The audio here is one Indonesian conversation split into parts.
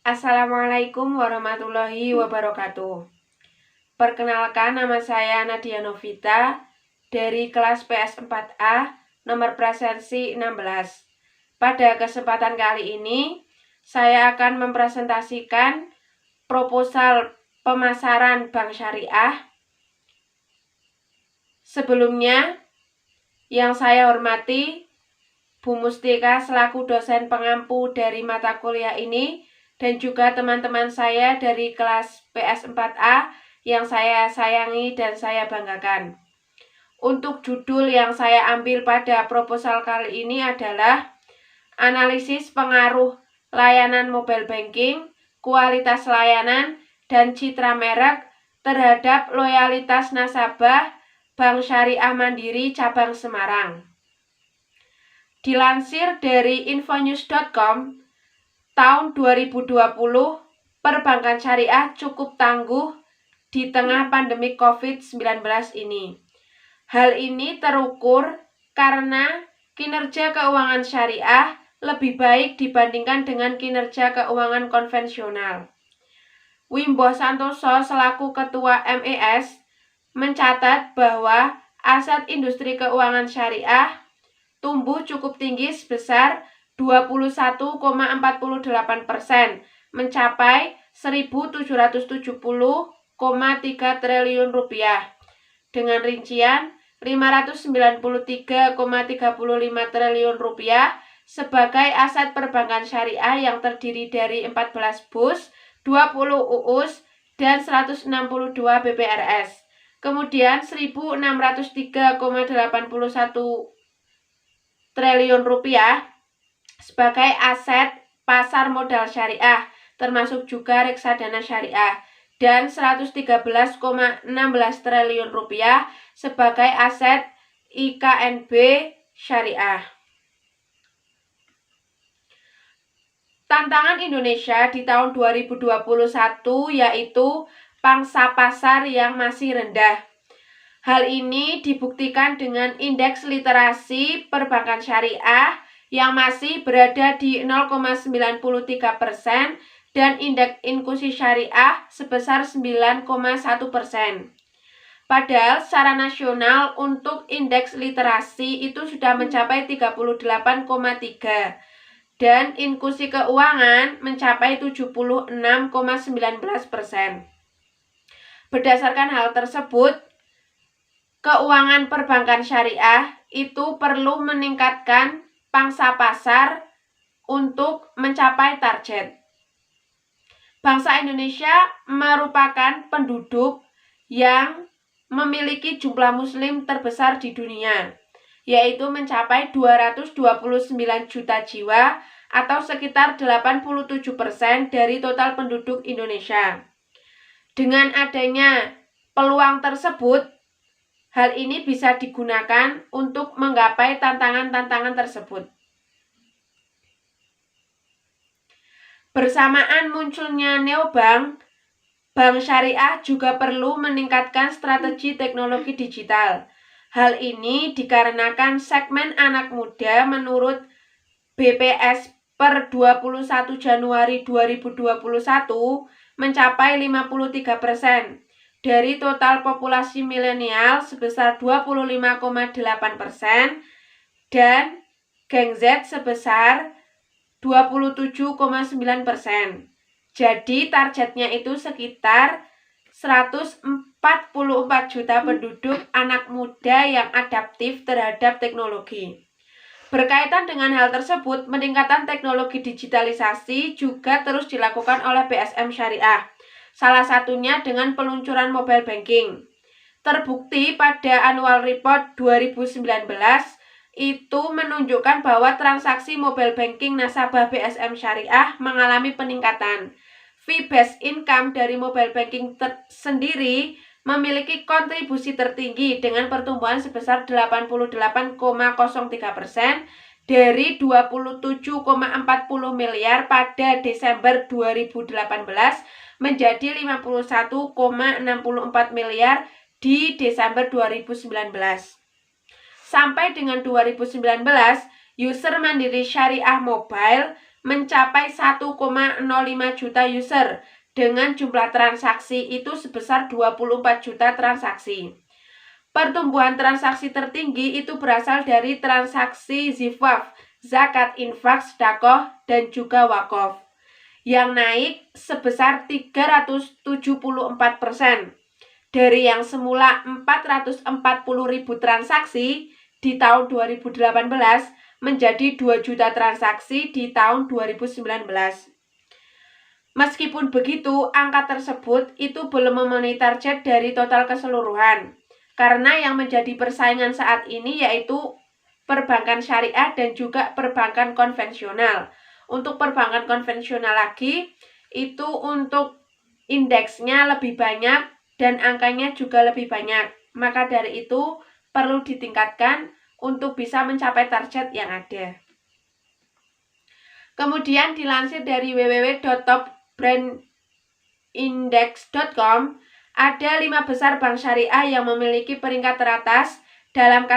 Assalamualaikum warahmatullahi wabarakatuh. Perkenalkan, nama saya Nadia Novita dari kelas PS4A nomor presensi 16. Pada kesempatan kali ini, saya akan mempresentasikan proposal pemasaran bank syariah. Sebelumnya, yang saya hormati Bu Mustika selaku dosen pengampu dari mata kuliah ini, dan juga teman-teman saya dari kelas PS4A yang saya sayangi dan saya banggakan. Untuk judul yang saya ambil pada proposal kali ini adalah analisis pengaruh layanan mobile banking, kualitas layanan, dan citra merek terhadap loyalitas nasabah Bank Syariah Mandiri Cabang Semarang. Dilansir dari infonews.com, tahun 2020, perbankan syariah cukup tangguh di tengah pandemi COVID-19 ini. Hal ini terukur karena kinerja keuangan syariah lebih baik dibandingkan dengan kinerja keuangan konvensional. Wimbo Santoso selaku Ketua MES mencatat bahwa aset industri keuangan syariah tumbuh cukup tinggi sebesar 21,48%, mencapai 1.770,3 triliun rupiah. Dengan rincian 593,35 triliun rupiah sebagai aset perbankan syariah yang terdiri dari 14 BUS, 20 UUS, dan 162 BPRS. Kemudian 1.603,81 triliun rupiah sebagai aset pasar modal syariah, termasuk juga reksadana syariah, dan 113,16 triliun rupiah sebagai aset IKNB syariah. Tantangan Indonesia di tahun 2021 yaitu pangsa pasar yang masih rendah. Hal ini dibuktikan dengan indeks literasi perbankan syariah yang masih berada di 0,93% dan indeks inklusi syariah sebesar 9,1%. Padahal secara nasional untuk indeks literasi itu sudah mencapai 38,3 dan inklusi keuangan mencapai 76,19%. Berdasarkan hal tersebut, keuangan perbankan syariah itu perlu meningkatkan pangsa pasar untuk mencapai target. Bangsa Indonesia merupakan penduduk yang memiliki jumlah muslim terbesar di dunia, yaitu mencapai 229 juta jiwa atau sekitar 87% dari total penduduk Indonesia. Dengan adanya peluang tersebut, hal ini bisa digunakan untuk menggapai tantangan-tantangan tersebut. Bersamaan munculnya neobank, bank syariah juga perlu meningkatkan strategi teknologi digital. Hal ini dikarenakan segmen anak muda menurut BPS per 21 Januari 2021 mencapai 53%. Dari total populasi milenial sebesar 25,8% dan Gen Z sebesar 27,9%. Jadi targetnya itu sekitar 144 juta penduduk anak muda yang adaptif terhadap teknologi. Berkaitan dengan hal tersebut, peningkatan teknologi digitalisasi juga terus dilakukan oleh BSM Syariah. Salah satunya dengan peluncuran mobile banking. Terbukti pada annual report 2019 itu menunjukkan bahwa transaksi mobile banking nasabah BSM Syariah mengalami peningkatan. Fee-based income dari mobile banking sendiri memiliki kontribusi tertinggi dengan pertumbuhan sebesar 88,03% dari 27,40 miliar pada Desember 2018 menjadi 51,64 miliar di Desember 2019. Sampai dengan 2019, user Mandiri Syariah Mobile mencapai 1,05 juta user dengan jumlah transaksi itu sebesar 24 juta transaksi. Pertumbuhan transaksi tertinggi itu berasal dari transaksi zifaf, zakat, infak, sedekah, dan juga wakaf yang naik sebesar 374% dari yang semula 440.000 transaksi di tahun 2018 menjadi 2 juta transaksi di tahun 2019. Meskipun begitu, angka tersebut itu belum memenuhi target dari total keseluruhan. Karena yang menjadi persaingan saat ini yaitu perbankan syariah dan juga perbankan konvensional. Untuk perbankan konvensional lagi, itu untuk indeksnya lebih banyak dan angkanya juga lebih banyak. Maka dari itu perlu ditingkatkan untuk bisa mencapai target yang ada. Kemudian dilansir dari www.topbrandindex.com, ada 5 besar bank syariah yang memiliki peringkat teratas dalam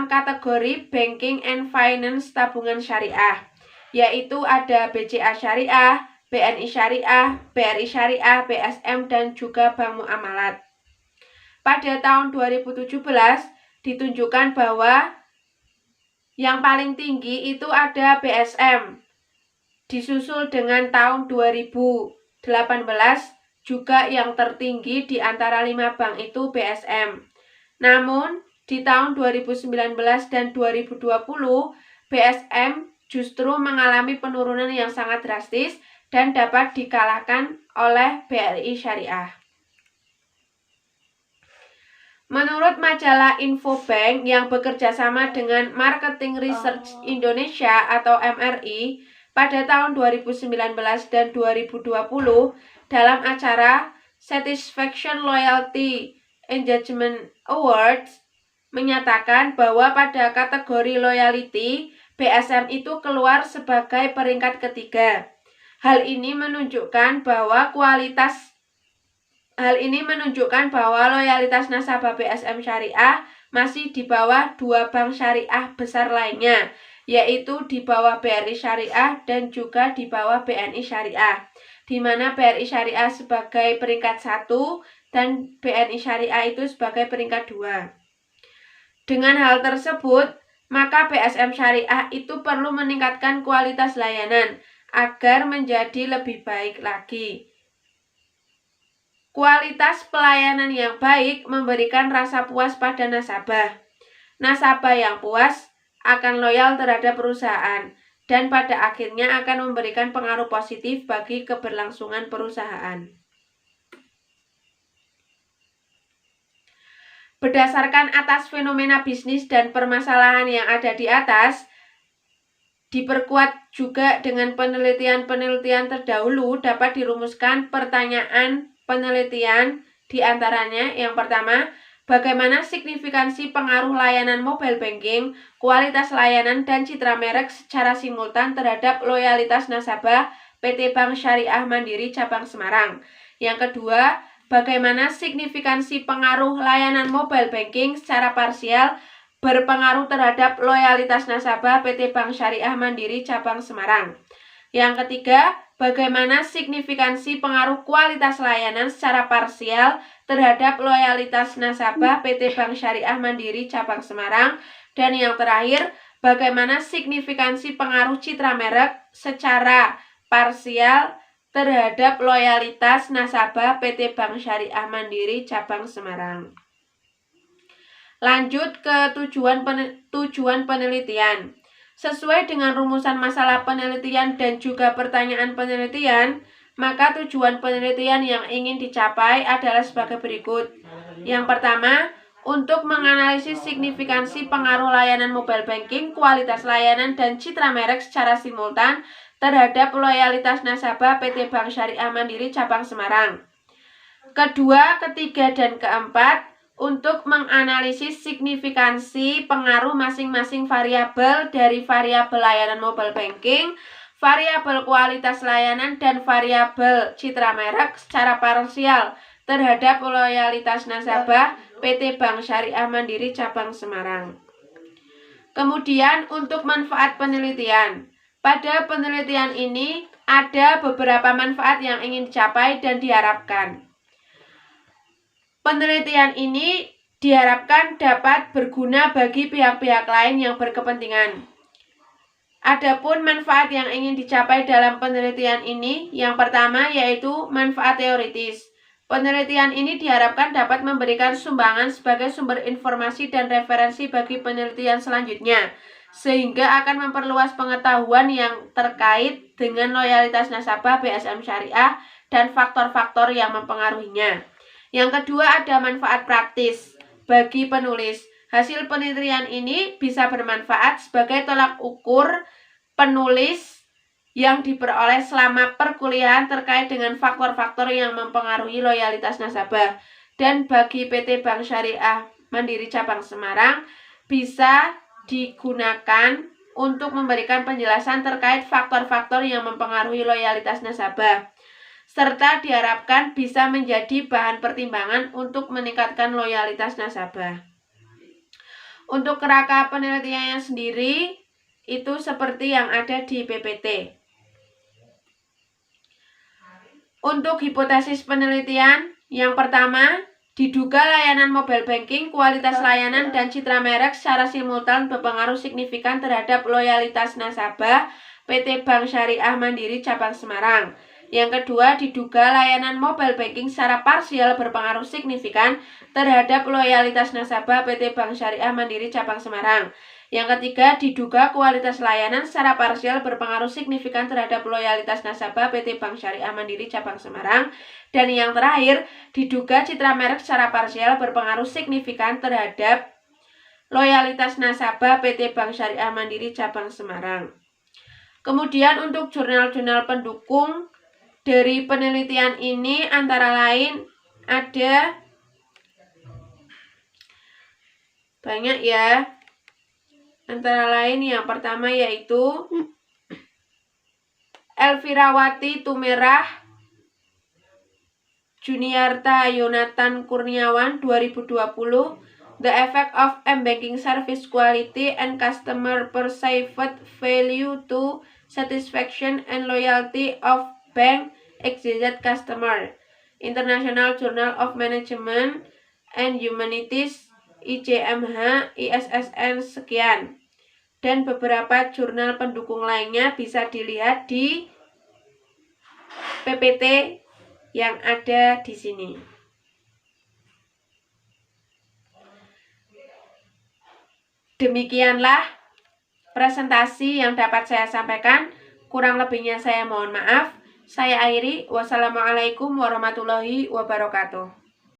kategori banking and finance tabungan syariah, yaitu ada BCA Syariah, BNI Syariah, BRI Syariah, BSM, dan juga Bank Muamalat. Pada tahun 2017 ditunjukkan bahwa yang paling tinggi itu ada BSM, disusul dengan tahun 2018 juga yang tertinggi di antara 5 bank itu BSM. Namun di tahun 2019 dan 2020 BSM justru mengalami penurunan yang sangat drastis dan dapat dikalahkan oleh BRI Syariah. Menurut majalah Infobank yang bekerja sama dengan Marketing Research Indonesia atau MRI, pada tahun 2019 dan 2020 dalam acara Satisfaction Loyalty Engagement Awards menyatakan bahwa pada kategori loyalty, BSM itu keluar sebagai peringkat ketiga. Hal ini menunjukkan bahwa loyalitas nasabah BSM Syariah masih di bawah 2 bank syariah besar lainnya, yaitu di bawah BRI Syariah dan juga di bawah BNI Syariah, di mana BRI Syariah sebagai peringkat 1 dan BNI Syariah itu sebagai peringkat 2. Dengan hal tersebut, maka BSM Syariah itu perlu meningkatkan kualitas layanan agar menjadi lebih baik lagi. Kualitas pelayanan yang baik memberikan rasa puas pada nasabah. Nasabah yang puas akan loyal terhadap perusahaan dan pada akhirnya akan memberikan pengaruh positif bagi keberlangsungan perusahaan. Berdasarkan atas fenomena bisnis dan permasalahan yang ada di atas, diperkuat juga dengan penelitian-penelitian terdahulu, dapat dirumuskan pertanyaan penelitian di antaranya. Yang pertama, bagaimana signifikansi pengaruh layanan mobile banking, kualitas layanan, dan citra merek secara simultan terhadap loyalitas nasabah PT Bank Syariah Mandiri Cabang Semarang. Yang kedua, bagaimana signifikansi pengaruh layanan mobile banking secara parsial berpengaruh terhadap loyalitas nasabah PT Bank Syariah Mandiri Cabang Semarang. Yang ketiga, bagaimana signifikansi pengaruh kualitas layanan secara parsial terhadap loyalitas nasabah PT Bank Syariah Mandiri Cabang Semarang. Dan yang terakhir, bagaimana signifikansi pengaruh citra merek secara parsial terhadap loyalitas nasabah PT Bank Syariah Mandiri Cabang Semarang. Lanjut ke tujuan penelitian. Sesuai dengan rumusan masalah penelitian dan juga pertanyaan penelitian, maka tujuan penelitian yang ingin dicapai adalah sebagai berikut. Yang pertama, untuk menganalisis signifikansi pengaruh layanan mobile banking, kualitas layanan, dan citra merek secara simultan terhadap loyalitas nasabah PT Bank Syariah Mandiri Cabang Semarang. Kedua, ketiga, dan keempat, untuk menganalisis signifikansi pengaruh masing-masing variabel dari variabel layanan mobile banking, variabel kualitas layanan, dan variabel citra merek secara parsial terhadap loyalitas nasabah PT Bank Syariah Mandiri Cabang Semarang. Kemudian untuk manfaat penelitian. Pada penelitian ini ada beberapa manfaat yang ingin dicapai dan diharapkan. Penelitian ini diharapkan dapat berguna bagi pihak-pihak lain yang berkepentingan. Adapun manfaat yang ingin dicapai dalam penelitian ini, yang pertama yaitu manfaat teoritis. Penelitian ini diharapkan dapat memberikan sumbangan sebagai sumber informasi dan referensi bagi penelitian selanjutnya, sehingga akan memperluas pengetahuan yang terkait dengan loyalitas nasabah BSM Syariah dan faktor-faktor yang mempengaruhinya. Yang kedua, ada manfaat praktis bagi penulis. Hasil penelitian ini bisa bermanfaat sebagai tolak ukur penulis yang diperoleh selama perkuliahan terkait dengan faktor-faktor yang mempengaruhi loyalitas nasabah. Dan bagi PT Bank Syariah Mandiri Cabang Semarang bisa digunakan untuk memberikan penjelasan terkait faktor-faktor yang mempengaruhi loyalitas nasabah, serta diharapkan bisa menjadi bahan pertimbangan untuk meningkatkan loyalitas nasabah. Untuk kerangka penelitiannya sendiri, itu seperti yang ada di PPT. Untuk hipotesis penelitian, yang pertama, diduga layanan mobile banking, kualitas layanan, dan citra merek secara simultan berpengaruh signifikan terhadap loyalitas nasabah PT Bank Syariah Mandiri Cabang Semarang. Yang kedua, diduga layanan mobile banking secara parsial berpengaruh signifikan terhadap loyalitas nasabah PT Bank Syariah Mandiri Cabang Semarang. Yang ketiga, diduga kualitas layanan secara parsial berpengaruh signifikan terhadap loyalitas nasabah PT Bank Syariah Mandiri Cabang Semarang. Dan yang terakhir, diduga citra merek secara parsial berpengaruh signifikan terhadap loyalitas nasabah PT Bank Syariah Mandiri Cabang Semarang. Kemudian untuk jurnal-jurnal pendukung dari penelitian ini antara lain ada banyak ya. Antara lain yang pertama yaitu Elvirawati Tumerah, Juniarta Yonatan Kurniawan 2020, The Effect of M-Banking Service Quality and Customer Perceived Value to Satisfaction and Loyalty of Bank XYZ Customer, International Journal of Management and Humanities, IJMH, ISSN sekian. Dan beberapa jurnal pendukung lainnya bisa dilihat di PPT yang ada di sini. Demikianlah presentasi yang dapat saya sampaikan. Kurang lebihnya saya mohon maaf. Saya akhiri. Wassalamualaikum warahmatullahi wabarakatuh.